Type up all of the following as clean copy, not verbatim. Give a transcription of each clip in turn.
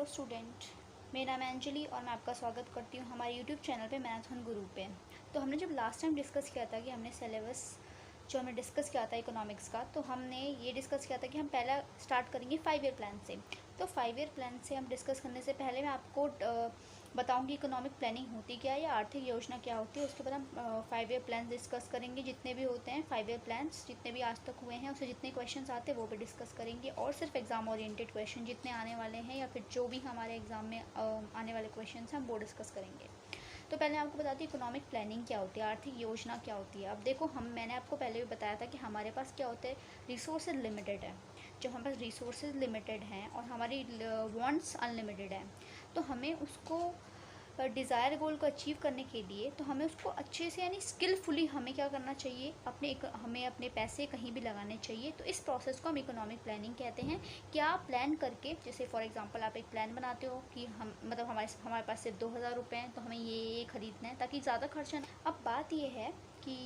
Hello student, मेरा नाम है अंजलि और मैं आपका स्वागत करती हूँ हमारे यूट्यूब चैनल पे मैराथन गुरु पे। तो हमने जब लास्ट टाइम डिस्कस किया था कि हमने सिलेबस जो हमने डिस्कस किया था इकोनॉमिक्स का, तो हमने ये डिस्कस किया था कि हम पहला स्टार्ट करेंगे 5 ईयर प्लान से। तो 5 ईयर प्लान से हम डिस्कस करने से पहले मैं आपको बताऊंगी इकोनॉमिक प्लानिंग होती क्या है या आर्थिक योजना क्या होती है। उसके बाद हम 5 ईयर प्लान डिस्कस करेंगे, जितने भी होते हैं 5 ईयर प्लान्स जितने भी आज तक हुए हैं उससे जितने क्वेश्चंस आते हैं वो भी डिस्कस करेंगे, और सिर्फ एग्ज़ाम ओरिएंटेड क्वेश्चन जितने आने वाले हैं या फिर जो भी हमारे एग्ज़ाम में आने वाले क्वेश्चन हैं हम वो डिस्कस करेंगे। तो पहले आपको बताती हूँ इकोनॉमिक प्लानिंग क्या होती है, आर्थिक योजना क्या होती है। अब देखो, मैंने आपको पहले भी बताया था कि हमारे पास क्या होता है, रिसोर्सेज लिमिटेड है। जब हमारे पास रिसोर्सेज लिमिटेड हैं और हमारी वांट्स अनलिमिटेड है, तो हमें उसको डिज़ायर गोल को अचीव करने के लिए तो हमें उसको अच्छे से यानी स्किलफुली हमें क्या करना चाहिए, हमें अपने पैसे कहीं भी लगाने चाहिए। तो इस प्रोसेस को हम इकोनॉमिक प्लानिंग कहते हैं। कि आप प्लान करके, जैसे फॉर एग्जांपल आप एक प्लान बनाते हो कि हम मतलब हमारे पास सिर्फ 2000 रुपये हैं, तो हमें ये खरीदना है ताकि ज़्यादा खर्चा ना। अब बात ये है कि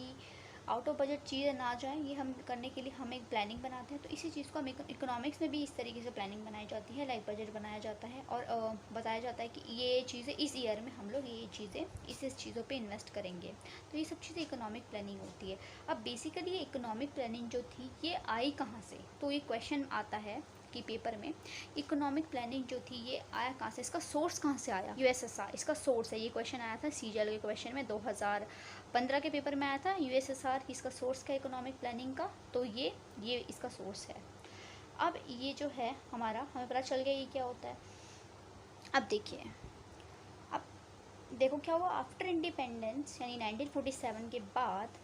आउट ऑफ बजट चीज़ ना जाए, ये हम करने के लिए हम एक प्लानिंग बनाते हैं। तो इसी चीज़ को हम इकोनॉमिक्स में भी इस तरीके से प्लानिंग बनाई जाती है, लाइक बजट बनाया जाता है और बताया जाता है कि ये चीज़ें इस ईयर में हम लोग ये चीज़ें इस चीज़ों पे इन्वेस्ट करेंगे। तो ये सब चीज़ें इकोनॉमिक प्लानिंग होती है। अब बेसिकली ये इकोनॉमिक प्लानिंग जो थी ये आई कहाँ से, तो ये क्वेश्चन आता है कि पेपर में इकोनॉमिक प्लानिंग जो थी ये आया कहाँ से, इसका सोर्स कहाँ से आया। यूएसएसआर इसका सोर्स है। ये क्वेश्चन आया था सीजीएल के क्वेश्चन में 2015 के पेपर में आया था। यूएसएसआर इसका सोर्स क्या इकोनॉमिक प्लानिंग का, तो ये इसका सोर्स है। अब ये जो है हमारा, हमें पता चल गया ये क्या होता है। अब देखिए, अब देखो क्या हुआ आफ्टर इंडिपेंडेंस, यानी 1947 के बाद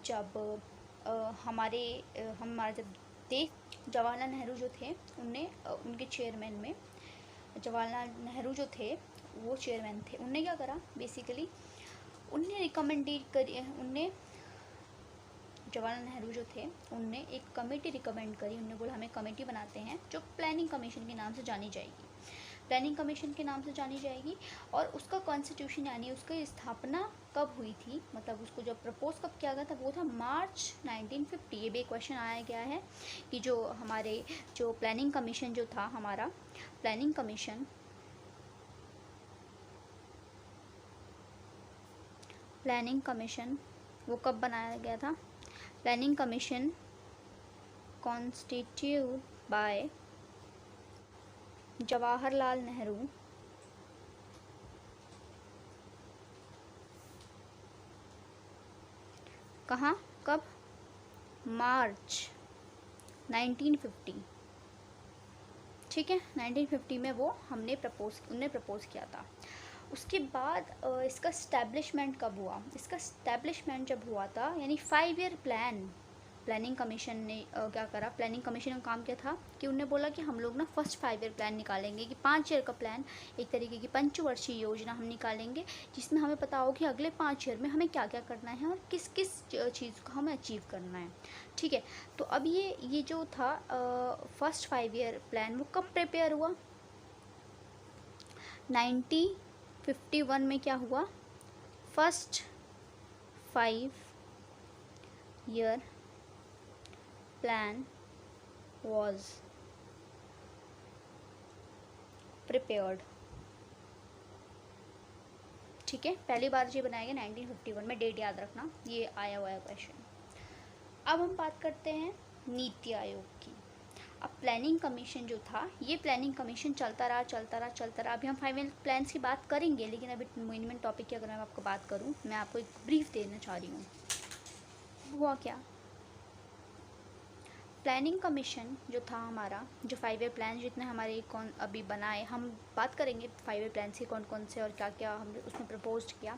जब हमारा जब देश, जवाहरलाल नेहरू जो थे उनने उनके चेयरमैन में, जवाहरलाल नेहरू जो थे वो चेयरमैन थे, उनने क्या करा बेसिकली, उनने रिकमेंडेड करी, उनने जवाहरलाल नेहरू जो थे उनने एक कमेटी रिकमेंड करी। उन्होंने बोला हमें कमेटी बनाते हैं जो प्लानिंग कमीशन के नाम से जानी जाएगी, प्लानिंग कमीशन के नाम से जानी जाएगी। और उसका कॉन्स्टिट्यूशन यानी उसकी स्थापना कब हुई थी, मतलब उसको जब प्रपोज कब किया गया था, वो था मार्च 1950। ये भी क्वेश्चन आया गया है कि जो प्लानिंग कमीशन जो था हमारा, प्लानिंग कमीशन वो कब बनाया गया था। Planning commission constitute by Jawaharlal Nehru कहाँ, कब, मार्च 1950। ठीक है, 1950 में वो उनने प्रपोज किया था। उसके बाद इसका स्टैब्लिशमेंट कब हुआ, इसका स्टैब्लिशमेंट जब हुआ था, यानी 5 ईयर प्लानिंग कमीशन ने क्या करा, प्लानिंग कमीशन का काम क्या था कि उन्होंने बोला कि हम लोग ना फर्स्ट 5 ईयर प्लान निकालेंगे, कि 5 ईयर का प्लान, एक तरीके की पंचवर्षीय योजना हम निकालेंगे, जिसमें हमें पता हो कि अगले 5 ईयर में हमें क्या क्या करना है और किस किस चीज़ को हमें अचीव करना है। ठीक है, तो अब ये जो था फर्स्ट 5 ईयर प्लान वो कब प्रिपेयर हुआ, 1951 में क्या हुआ, first 5 year plan was prepared। ठीक है, पहली बार ये बनाया गया 1951 में, डेट याद रखना, ये आया हुआ है क्वेश्चन। अब हम बात करते हैं नीति आयोग की। अब प्लानिंग कमीशन जो था, ये प्लानिंग कमीशन चलता रहा। अभी हम 5 ईयर प्लान्स की बात करेंगे, लेकिन अभी मेन टॉपिक की अगर मैं आपको बात करूँ, मैं आपको एक ब्रीफ देना चाह रही हूँ। हुआ क्या, प्लानिंग कमीशन जो था हमारा, जो 5 ईयर प्लान जितने हमारे कौन अभी बनाए, हम बात करेंगे 5 ईयर प्लान से कौन कौन से और क्या क्या हमने उसमें प्रपोज किया।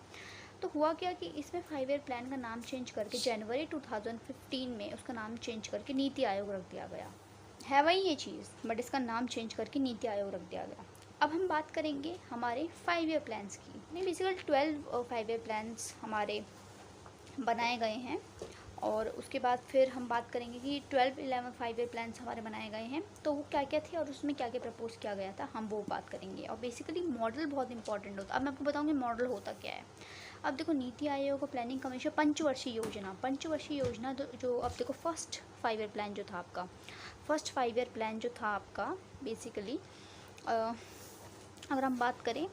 तो हुआ क्या कि इसमें 5 ईयर प्लान का नाम चेंज करके जनवरी 2015 में उसका नाम चेंज करके नीति आयोग रख दिया गया। है वही ये चीज़, बट इसका नाम चेंज करके नीति आयोग रख दिया गया। अब हम बात करेंगे हमारे 5 ईयर प्लान्स की। नहीं, बेसिकली 12 5 ईयर प्लान्स हमारे बनाए गए हैं, और उसके बाद फिर हम बात करेंगे कि 12-11 5 ईयर प्लान्स हमारे बनाए गए हैं, तो वो क्या क्या थे और उसमें क्या क्या प्रपोज किया गया था, हम वो बात करेंगे। और बेसिकली मॉडल बहुत इंपॉर्टेंट होता है। अब मैं आपको बताऊँगी मॉडल होता क्या है। अब देखो, नीति आयोग और प्लानिंग कमीशन पंचवर्षीय योजना जो अब देखो, फर्स्ट 5 ईयर प्लान जो था आपका, फर्स्ट 5 ईयर प्लान जो था आपका बेसिकली अगर हम बात करें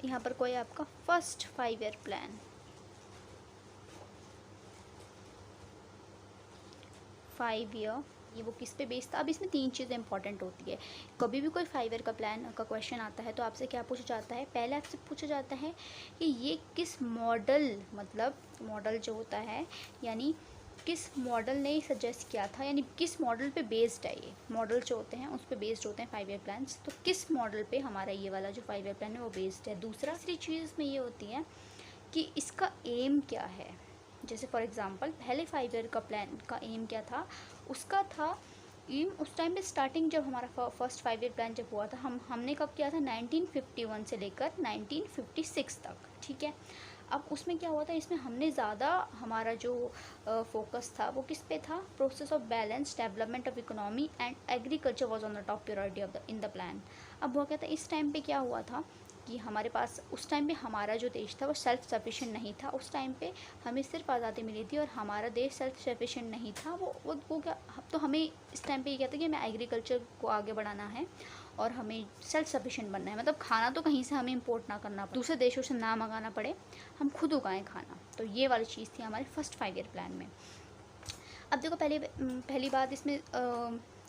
यहाँ पर कोई आपका फर्स्ट 5 ईयर प्लान, 5 ईयर, ये वो किस पे बेस्ड था। अब इसमें 3 चीज़ें इंपॉर्टेंट होती है। कभी भी कोई 5 ईयर का प्लान का क्वेश्चन आता है तो आपसे क्या पूछा जाता है, पहले आपसे पूछा जाता है कि ये किस मॉडल, मतलब मॉडल जो होता है यानी किस मॉडल ने सजेस्ट किया था, यानी किस मॉडल पे बेस्ड है। ये मॉडल जो होते हैं उस पे बेस्ड होते हैं 5 ईयर प्लान्स, तो किस मॉडल पे हमारा ये वाला जो 5 ईयर प्लान है वो बेस्ड है। दूसरी चीज़ में ये होती है कि इसका एम क्या है। जैसे फॉर एग्ज़ाम्पल पहले 5 ईयर का प्लान का एम क्या था, उसका था एम उस टाइम पे स्टार्टिंग जब हमारा फर्स्ट 5 ईयर प्लान जब हुआ था, हमने कब किया था 1951 से लेकर 1956 तक, ठीक है। अब उसमें क्या हुआ था, इसमें हमने ज़्यादा हमारा जो फोकस था वो किस पे था, process of balance development of economy and agriculture was on the top priority of the in the plan. अब वो क्या था, इस टाइम पे क्या हुआ था कि हमारे पास उस टाइम पे हमारा जो देश था वो सेल्फ सफिशिएंट नहीं था। उस टाइम पे हमें सिर्फ आज़ादी मिली थी और हमारा देश सेल्फ सफिशिएंट नहीं था। वो क्या, तो हमें इस टाइम पे ये कहता है कि हमें एग्रीकल्चर को आगे बढ़ाना है और हमें सेल्फ सफिशिएंट बनना है, मतलब खाना तो कहीं से हमें इंपोर्ट ना करना पड़े, दूसरे देशों से ना मंगाना पड़े, हम खुद उगाएं खाना। तो ये वाली चीज़ थी हमारे फर्स्ट 5 ईयर प्लान में। अब देखो पहली बात इसमें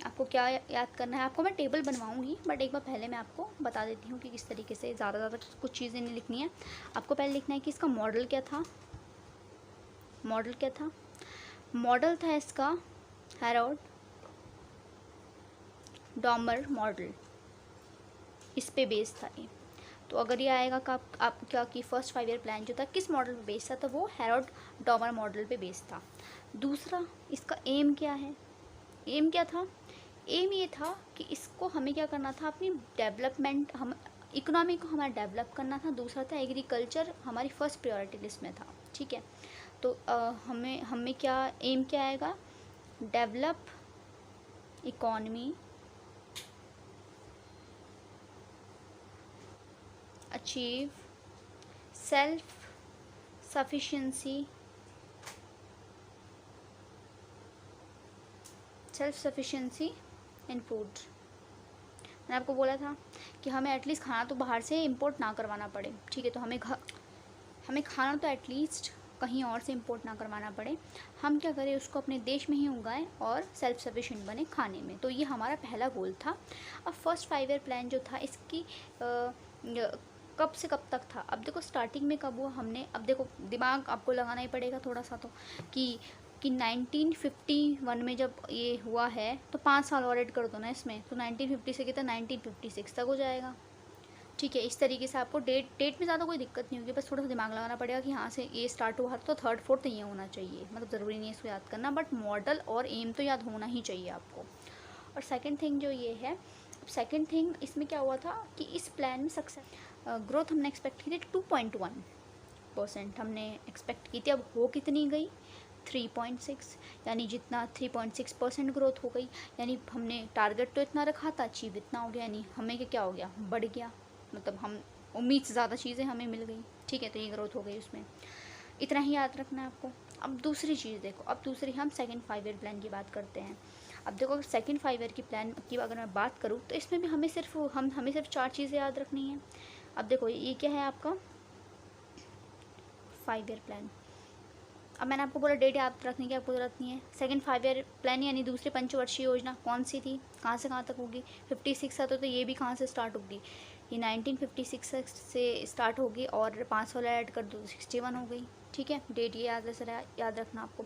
आपको क्या याद करना है, आपको मैं टेबल बनवाऊंगी बट एक बार पहले मैं आपको बता देती हूँ कि किस तरीके से ज़्यादा कुछ चीज़ें नहीं लिखनी है। आपको पहले लिखना है कि इसका मॉडल क्या था। मॉडल क्या था, मॉडल था इसका हैरोल्ड डॉमर मॉडल, इस पे बेस्ड था ये। तो अगर ये आएगा कि आप क्या कि फर्स्ट 5 ईयर प्लान जो था किस मॉडल पे बेस्ड था, तो वो हैरोल्ड डॉमर मॉडल पे बेस्ड था। दूसरा, इसका एम क्या है, एम क्या था, एम ये था कि इसको हमें क्या करना था, अपनी डेवलपमेंट, हम इकोनॉमी को हमारा डेवलप करना था। दूसरा था एग्रीकल्चर हमारी फर्स्ट प्रायोरिटी लिस्ट में था, ठीक है। तो हमें क्या एम क्या आएगा, develop economy, achieve self sufficiency, इन फूड। मैंने आपको बोला था कि हमें एटलीस्ट खाना तो बाहर से इंपोर्ट ना करवाना पड़े, ठीक है। तो हमें खाना तो एटलीस्ट कहीं और से इंपोर्ट ना करवाना पड़े, हम क्या करें उसको अपने देश में ही उगाएं और सेल्फ सफिशिएंट बने खाने में। तो ये हमारा पहला गोल था। अब फर्स्ट 5 ईयर प्लान जो था इसकी कब से कब तक था। अब देखो स्टार्टिंग में कब हुआ हमने, अब देखो दिमाग आपको लगाना ही पड़ेगा थोड़ा सा, तो कि 1951 में जब ये हुआ है तो 5 साल और ऐड कर दो ना इसमें, तो 1950 से कितना 1956 तक हो जाएगा, ठीक है। इस तरीके से आपको डेट में ज़्यादा कोई दिक्कत नहीं होगी, बस थोड़ा सा दिमाग लगाना पड़ेगा कि यहाँ से ये स्टार्ट हुआ तो थर्ड फोर्थ ये होना चाहिए, मतलब ज़रूरी नहीं है इसको याद करना, बट मॉडल और एम तो याद होना ही चाहिए आपको। और सेकंड थिंग जो ये है, सेकंड थिंग इसमें क्या हुआ था कि इस प्लान में सक्सेस ग्रोथ हमने एक्सपेक्ट की थी 2.1% हमने एक्सपेक्ट की थी। अब हो कितनी गई 3.6, यानी जितना 3.6% ग्रोथ हो गई, यानी हमने टारगेट तो इतना रखा था, अचीव इतना हो गया, यानी हमें क्या हो गया, बढ़ गया, मतलब हम उम्मीद से ज़्यादा चीज़ें हमें मिल गई, ठीक है। तो ये ग्रोथ हो गई उसमें, इतना ही याद रखना है आपको। अब दूसरी चीज़ देखो, अब दूसरी हम सेकंड 5 ईयर प्लान की बात करते हैं। अब देखो सेकंड 5 ईयर की प्लान की अगर मैं बात करूँ तो इसमें भी हमें सिर्फ 4 चीज़ें याद रखनी है। अब देखो ये क्या है आपका 5 ईयर प्लान। अब मैंने आपको बोला डेट याद रखने की आपको ज़रूरत नहीं है। सेकंड 5 ईयर प्लान यानी दूसरी पंचवर्षीय योजना कौन सी थी, कहाँ से कहाँ तक होगी, 56 था तो ये भी कहाँ से स्टार्ट होगी, ये 1956 से स्टार्ट होगी और 5 वाला ऐड कर दो 61 हो गई, ठीक है। डेट ये याद रखना आपको।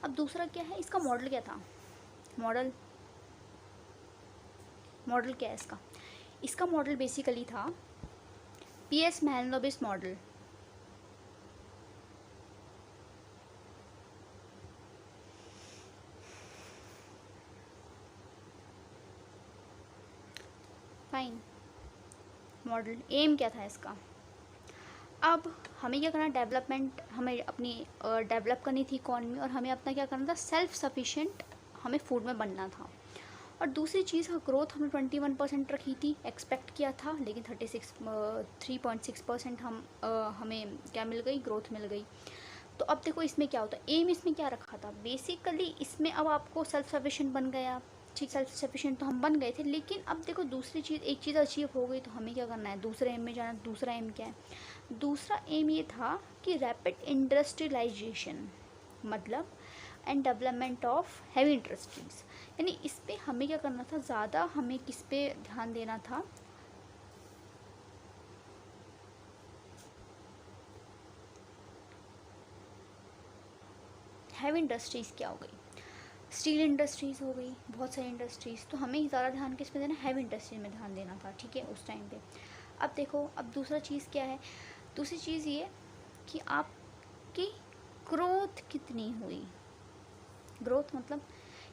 अब दूसरा क्या है, इसका मॉडल क्या था, मॉडल क्या है इसका मॉडल बेसिकली था PS Mahalanobis model. Fine, model M क्या था इसका। अब हमें क्या करना, डेवलपमेंट, हमें अपनी डेवलप करनी थी इकॉनमी और हमें अपना क्या करना था, सेल्फ सफिशिएंट हमें फूड में बनना था। और दूसरी चीज़ का ग्रोथ हमने 21% रखी थी, एक्सपेक्ट किया था, लेकिन 3.6% हमें क्या मिल गई, ग्रोथ मिल गई। तो अब देखो इसमें क्या होता है, एम इसमें क्या रखा था, बेसिकली इसमें अब आपको सेल्फ सफिशिएंट बन गया, ठीक, सेल्फ सफिशिएंट तो हम बन गए थे। लेकिन अब देखो दूसरी चीज़, एक चीज़ अचीव हो गई तो हमें क्या करना है, दूसरे एम में जाना। दूसरा एम क्या है? दूसरा एम ये था कि रैपिड इंडस्ट्रियलाइजेशन, मतलब and development of heavy industries. यानी इस पर हमें क्या करना था, ज़्यादा हमें किस पे ध्यान देना था, हैवी इंडस्ट्रीज़ क्या हो गई, स्टील इंडस्ट्रीज़ हो गई, बहुत सारी इंडस्ट्रीज़। तो हमें ज़्यादा ध्यान किस पे देना, हैवी इंडस्ट्रीज में ध्यान देना था, ठीक है, उस टाइम पे। अब देखो, अब दूसरा चीज़ क्या है, दूसरी चीज़ ये कि आपकी ग्रोथ कितनी हुई। ग्रोथ मतलब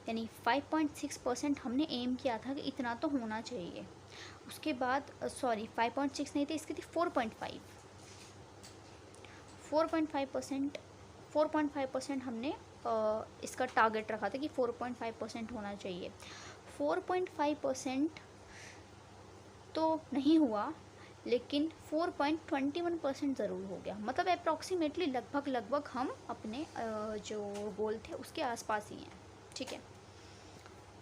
यानी 5.6% हमने एम किया था कि इतना तो होना चाहिए। उसके बाद सॉरी 5.6 नहीं थे, इसकी थी 4.5। 4.5%, 4.5% हमने इसका टारगेट रखा था कि 4.5% होना चाहिए। 4.5% तो नहीं हुआ, लेकिन 4.21% ज़रूर हो गया। मतलब अप्रॉक्सीमेटली लगभग हम अपने जो गोल थे उसके आसपास ही हैं, ठीक है।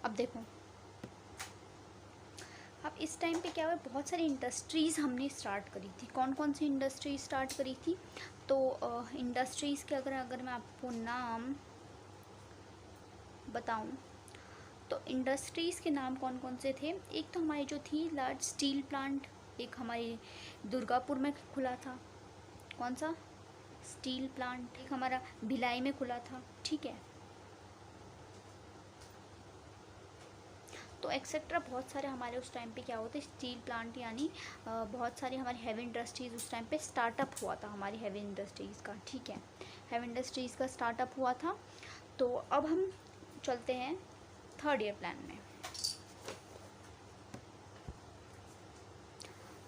अब देखो, अब इस टाइम पे क्या हुआ, बहुत सारी इंडस्ट्रीज़ हमने स्टार्ट करी थी। कौन कौन सी इंडस्ट्री स्टार्ट करी थी? तो इंडस्ट्रीज़ के अगर मैं आपको नाम बताऊं तो इंडस्ट्रीज़ के नाम कौन कौन से थे। एक तो हमारी जो थी लार्ज स्टील प्लांट, एक हमारी दुर्गापुर में खुला था। कौन सा? Steel plant. एक हमारा भिलाई में खुला था, ठीक है। तो एक्सेट्रा बहुत सारे हमारे उस टाइम पे क्या होते, स्टील प्लांट, यानी बहुत सारी हमारी हैवी इंडस्ट्रीज़ उस टाइम पे स्टार्टअप हुआ था, हमारी हैवी इंडस्ट्रीज़ का, ठीक है। हैवी इंडस्ट्रीज़ का स्टार्टअप हुआ था। तो अब हम चलते हैं थर्ड ईयर प्लान में।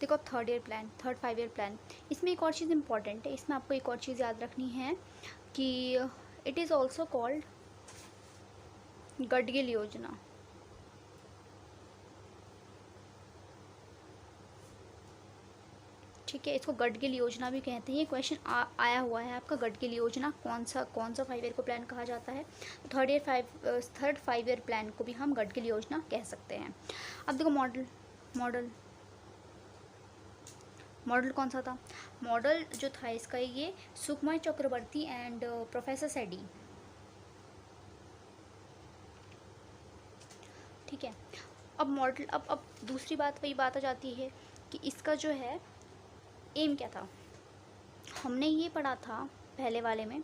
देखो third year plan, third 5 year plan, इसमें एक और चीज़ इंपॉर्टेंट है। इसमें आपको एक और चीज़ याद रखनी है कि it is also called Gadgil योजना। ठीक है, इसको गडगिल योजना भी कहते हैं। ये क्वेश्चन आया हुआ है आपका, गडगिल योजना कौन सा 5 ईयर को प्लान कहा जाता है। थर्ड 5 ईयर प्लान को भी हम गडगिल योजना कह सकते हैं। अब देखो मॉडल कौन सा था? मॉडल जो था इसका ये सुकुमार चक्रवर्ती एंड प्रोफेसर सेडी, ठीक है। अब मॉडल, अब दूसरी बात वही बात आ जाती है कि इसका जो है एम क्या था। हमने ये पढ़ा था पहले वाले में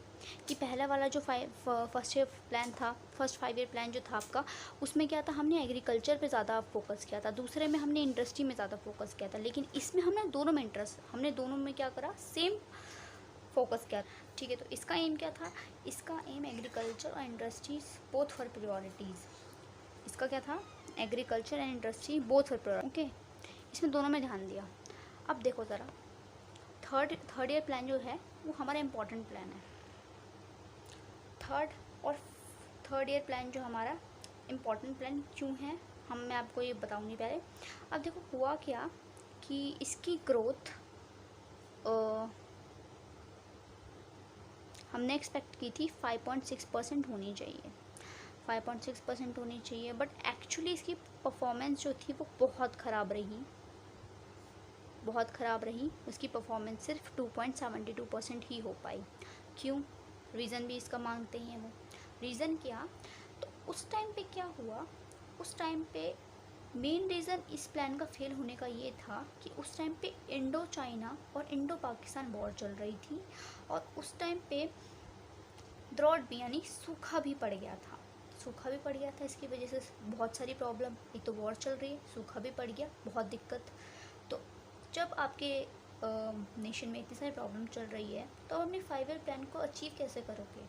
कि पहला वाला जो फर्स्ट ईयर प्लान था, फर्स्ट 5 ईयर प्लान जो था आपका, उसमें क्या था, हमने एग्रीकल्चर पे ज़्यादा फोकस किया था। दूसरे में हमने इंडस्ट्री में ज़्यादा फोकस किया था। लेकिन इसमें हमने दोनों में हमने दोनों में क्या करा, सेम फोकस किया, ठीक है। तो इसका एम क्या था? इसका एम एग्रीकल्चर और इंडस्ट्रीज बोथ फॉर प्रायोरिटीज़। इसका क्या था? Agriculture and industry both for priority, okay. इसमें दोनों में ध्यान दिया। अब देखो ज़रा, थर्ड ईयर प्लान जो है वो हमारा इम्पोर्टेंट प्लान है। थर्ड ईयर प्लान जो हमारा इम्पोर्टेंट प्लान क्यों है, मैं आपको ये बताऊंगी पहले। अब देखो हुआ क्या कि इसकी ग्रोथ हमने एक्सपेक्ट की थी 5.6% होनी चाहिए, 5.6% होनी चाहिए। बट एक्चुअली इसकी परफॉर्मेंस जो थी वो बहुत ख़राब रही। उसकी परफॉर्मेंस सिर्फ 2.72% ही हो पाई। क्यों? रीज़न भी इसका मांगते हैं वो। रीज़न क्या? तो उस टाइम पे क्या हुआ, उस टाइम पे मेन रीज़न इस प्लान का फेल होने का ये था कि उस टाइम पे इंडो चाइना और इंडो पाकिस्तान वॉर चल रही थी। और उस टाइम पे ड्रॉट भी यानी सूखा भी पड़ गया था। इसकी वजह से बहुत सारी प्रॉब्लम, एक तो वॉर चल रही है, सूखा भी पड़ गया, बहुत दिक्कत। तो जब आपके नेशन में इतनी सारी प्रॉब्लम चल रही है तो अपने 5 ईयर प्लान को अचीव कैसे करोगे?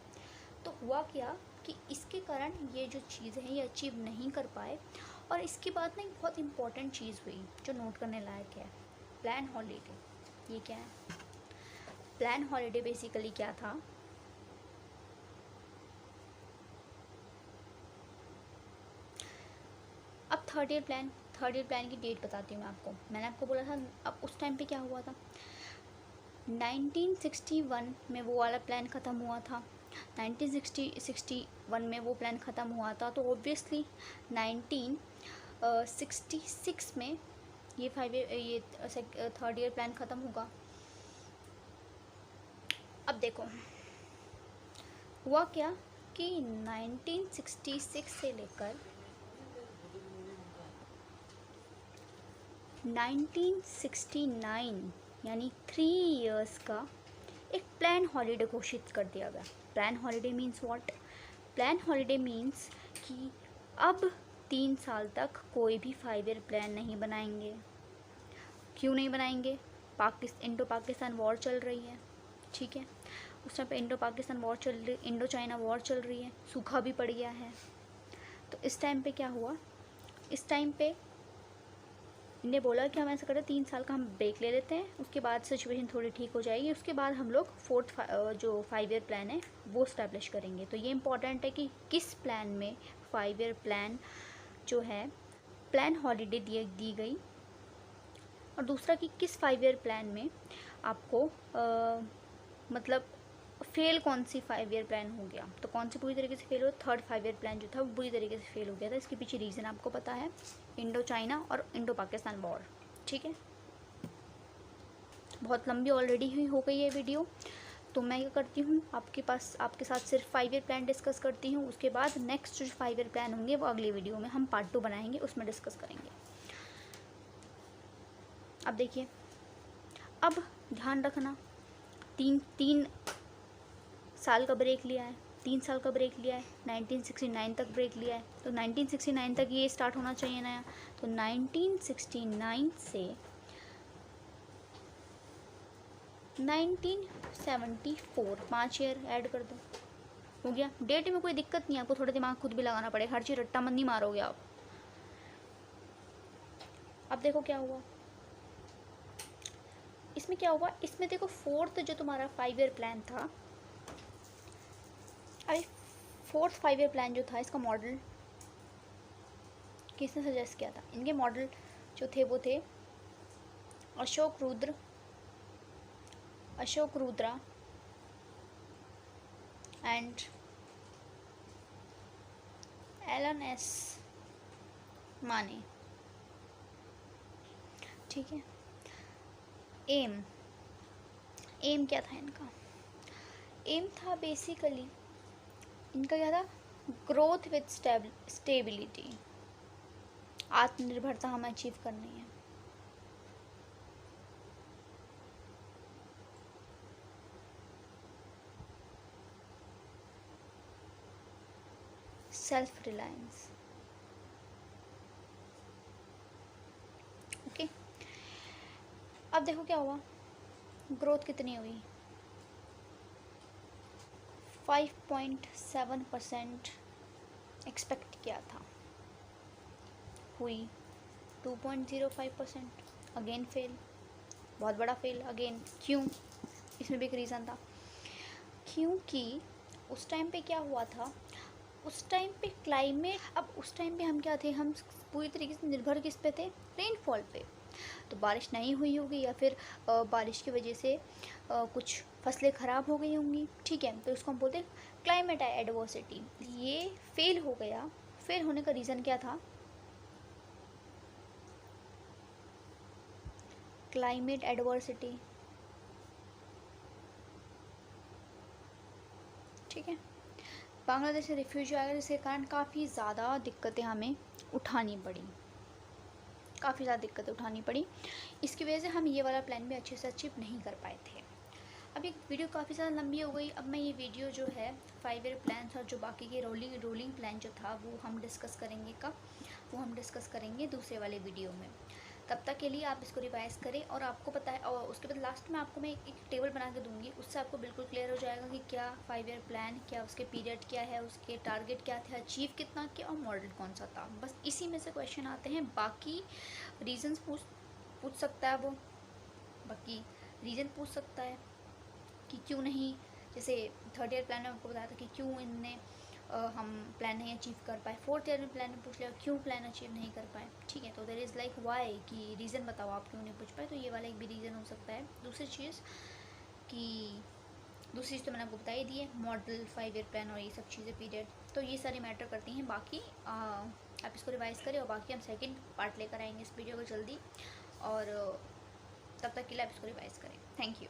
तो हुआ क्या कि इसके कारण ये जो चीज़ें हैं ये अचीव नहीं कर पाए। और इसके बाद ना एक बहुत इम्पॉर्टेंट चीज़ हुई जो नोट करने लायक है, प्लान हॉलीडे। ये क्या है? प्लान हॉलीडे बेसिकली क्या था, अब थर्ड ईयर प्लान की डेट बताती हूँ मैं आपको। मैंने आपको बोला था अब उस टाइम पे क्या हुआ था, 1961 में वो वाला प्लान ख़त्म हुआ था, 1961 में वो प्लान ख़त्म हुआ था, तो ऑब्वियसली 1966 में ये थर्ड ईयर प्लान ख़त्म होगा। अब देखो हुआ क्या कि 1966 से लेकर 1969 यानी 3 इयर्स का एक प्लान हॉलीडे घोषित कर दिया गया। Plan holiday means what? Plan holiday means कि अब 3 साल तक कोई भी 5 ईयर प्लान नहीं बनाएंगे। क्यों नहीं बनाएंगे? इंडो पाकिस्तान वॉर चल रही है, ठीक है, उस टाइम पे इंडो पाकिस्तान वॉर चल रही, इंडो चाइना वॉर चल रही है, सूखा भी पड़ गया है। तो इस टाइम पे क्या हुआ, इस टाइम पे इन्हें बोला कि हम ऐसा करें 3 साल का हम ब्रेक ले लेते हैं, उसके बाद सिचुएशन थोड़ी ठीक हो जाएगी, उसके बाद हम लोग जो 5 ईयर प्लान है वो स्टैब्लिश करेंगे। तो ये इम्पॉर्टेंट है कि किस प्लान में 5 ईयर प्लान जो है प्लान हॉलीडे दी गई, और दूसरा कि किस 5 ईयर प्लान में आपको मतलब फेल कौन सी 5 ईयर प्लान हो गया। तो कौन सी पूरी तरीके से फेल हुआ? थर्ड 5 ईयर प्लान जो था वो बुरी तरीके से फेल हो गया था। इसके पीछे रीज़न आपको पता है, इंडो चाइना और इंडो पाकिस्तान वॉर, ठीक है। बहुत लंबी ऑलरेडी ही हो गई है वीडियो, तो मैं क्या करती हूँ आपके साथ सिर्फ 5 ईयर प्लान डिस्कस करती हूँ। उसके बाद नेक्स्ट जो 5 ईयर प्लान होंगे वो अगली वीडियो में हम पार्ट 2 बनाएंगे, उसमें डिस्कस करेंगे। अब देखिए, अब ध्यान रखना, तीन साल का ब्रेक लिया है, 3 साल का ब्रेक लिया है, 1969 तक ब्रेक लिया है, तो 1969 तक ये स्टार्ट होना चाहिए नया। तो 1969 से 1974 5 ईयर ऐड कर दो, हो गया। डेट में कोई दिक्कत नहीं है, आपको थोड़ा दिमाग खुद भी लगाना पड़ेगा, हर चीज़ रट्टा मन नहीं मारोगे आप। अब देखो क्या हुआ इसमें, क्या हुआ इसमें, देखो फोर्थ जो तुम्हारा 5 ईयर प्लान था, अरे फोर्थ 5 ईयर प्लान जो था इसका मॉडल किसने सजेस्ट किया था? इनके मॉडल जो थे वो थे Ashok Rudra and Alan S Manne, ठीक है। एम क्या था इनका? एम था बेसिकली इनका क्या था? ग्रोथ विद स्टेबिलिटी, आत्मनिर्भरता हमें अचीव करनी है। Self reliance, okay. अब देखो क्या हुआ, ग्रोथ कितनी हुई? 5.7% एक्सपेक्ट किया था, हुई 2.05%, अगेन फेल, बहुत बड़ा फेल अगेन। क्यों? इसमें भी एक रीज़न था, क्योंकि उस टाइम पे क्या हुआ था, उस टाइम पे क्लाइमेट, अब उस टाइम पे हम क्या थे, हम पूरी तरीके से निर्भर किस पे थे? रेनफॉल पे। तो बारिश नहीं हुई होगी या फिर बारिश की वजह से कुछ फसलें ख़राब हो गई होंगी, ठीक है, तो इसको हम बोलते हैं क्लाइमेट एडवर्सिटी। ये फेल हो गया। फेल होने का रीज़न क्या था? क्लाइमेट एडवर्सिटी, ठीक है। बांग्लादेश से रिफ्यूजी आया, जिसके कारण काफ़ी ज़्यादा दिक्कतें हमें उठानी पड़ी, काफ़ी ज़्यादा दिक्कतें उठानी पड़ी। इसकी वजह से हम ये वाला प्लान भी अच्छे से अचीव नहीं कर पाए थे। अब एक वीडियो काफ़ी ज़्यादा लंबी हो गई, अब मैं ये वीडियो जो है 5 ईयर प्लान और जो बाकी के रोलिंग प्लान जो था वो हम डिस्कस करेंगे। कब? वो हम डिस्कस करेंगे दूसरे वाले वीडियो में। तब तक के लिए आप इसको रिवाइज़ करें, और आपको पता है, और उसके बाद लास्ट में आपको मैं एक टेबल बना के दूँगी, उससे आपको बिल्कुल क्लियर हो जाएगा कि क्या 5 ईयर प्लान, क्या उसके पीरियड क्या है, उसके टारगेट क्या थे, अचीव कितना किया और मॉडल कौन सा था। बस इसी में से क्वेश्चन आते हैं, बाकी रीजंस पूछ सकता है वो, बाकी रीज़न पूछ सकता है कि क्यों नहीं, जैसे थर्ड ईयर प्लान में आपको बताया था कि क्यों इनने हम प्लान नहीं अचीव कर पाए। फोर्थ ईयर में प्लान में पूछ लिया क्यों प्लान अचीव नहीं कर पाए, ठीक है। तो देयर इज़ लाइक वाई, कि रीज़न बताओ आप क्यों नहीं पूछ पाए, तो ये वाला एक भी रीज़न हो सकता है। दूसरी चीज़ कि दूसरी चीज़ तो मैंने आपको बता ही दी है, मॉडल, 5 ईयर प्लान और ये सब चीज़ें, पीरियड, तो ये सारी मैटर करती हैं। बाकी आप इसको रिवाइज़ करें और बाकी हम सेकंड पार्ट लेकर आएंगे इस वीडियो को जल्दी, और तब तक के लिए आप इसको रिवाइज़ करें। Thank you.